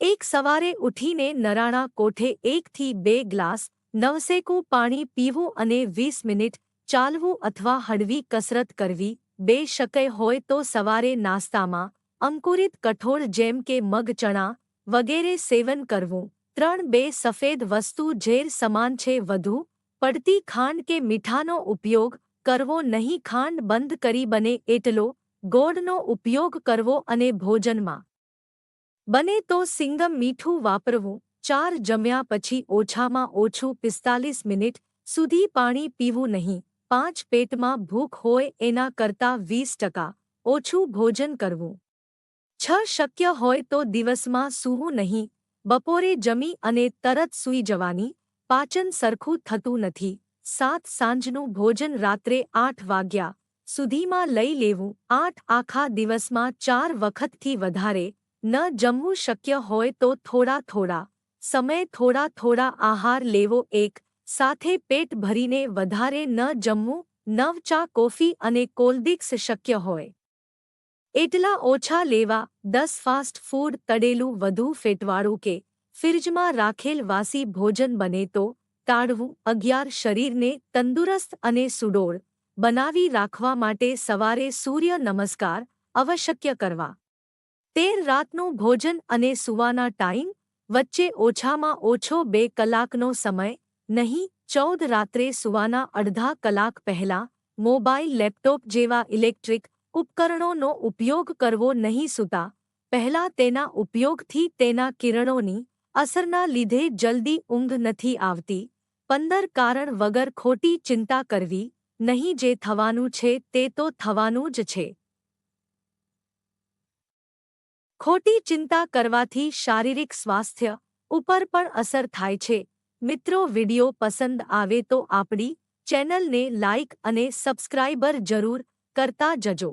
એક સવારે ઉઠીને નરાણા કોઠે 1 થી 2 ગ્લાસ નવસેકું પાણી પીવું અને 20 મિનિટ ચાલવું અથવા હળવી કસરત કરવી. 2 શક્ય હોય તો સવારે નાસ્તામાં અંકુરિત કઠોળ જેમ કે મગ ચણા વગેરે સેવન કરવું. 3 બે સફેદ વસ્તુ ઝેર સમાન છે. વધુ પડતી ખાંડ કે મીઠાનો ઉપયોગ કરવો નહીં. ખાંડ બંધ કરી બને એટલો ગોળનો ઉપયોગ કરવો અને ભોજનમાં બને તો સિંગમ મીઠું વાપરવું. 4 જમ્યા પછી ઓછામાં ઓછું 45 મિનિટ સુધી પાણી પીવું નહીં. 5 પેટમાં ભૂખ હોય એના કરતાં 20% ઓછું ભોજન કરવું. 6 શક્ય હોય તો દિવસમાં સૂવું નહીં. બપોરે જમી અને તરત સૂઈ જવાની. પાચન સરખું થતું નથી. 7 સાંજનું ભોજન રાત્રે 8 વાગ્યા સુધીમાં લઈ લેવું. 8 આખા દિવસમાં 4 વખતથી વધારે ન જમવું. શક્ય હોય તો થોડા સમય થોડા આહાર લેવો. એક સાથે પેટ ભરીને વધારે ન જમવું. 9 ચા કોફી અને કોલ્ડ્રિંક્સ શક્ય હોય એટલા ઓછા લેવા. 10 ફાસ્ટ ફૂડ તળેલું વધુ ફેટવાળું કે ફ્રિજમાં રાખેલ વાસી ભોજન બને તો ટાળવું. 11 શરીરને તંદુરસ્ત અને સુડોળ બનાવી રાખવા માટે સવારે સૂર્ય નમસ્કાર અવશ્ય કરવા. 13 રાતનું ભોજન અને સૂવાના ટાઈમ વચ્ચે ઓછામાં ઓછો 2 કલાકનો સમય નહીં. 14 રાત્રે સૂવાના અડધા કલાક પહેલા મોબાઈલ લેપટોપ જેવા ઇલેક્ટ્રિક ઉપકરણોનો ઉપયોગ કરવો નહીં. સૂતા પહેલા તેના ઉપયોગથી તેના કિરણોની અસરના લીધે જલ્દી ઊંઘ નથી આવતી. 15 કારણ વગર ખોટી ચિંતા કરવી નહીં. જે થવાનું છે તે તો થવાનું જ છે. ખોટી ચિંતા કરવાથી શારીરિક સ્વાસ્થ્ય ઉપર પણ અસર થાય છે. મિત્રો, વિડિયો પસંદ આવે તો આપણી ચેનલને લાઇક અને સબસ્ક્રાઇબર જરૂર કરતા જજો.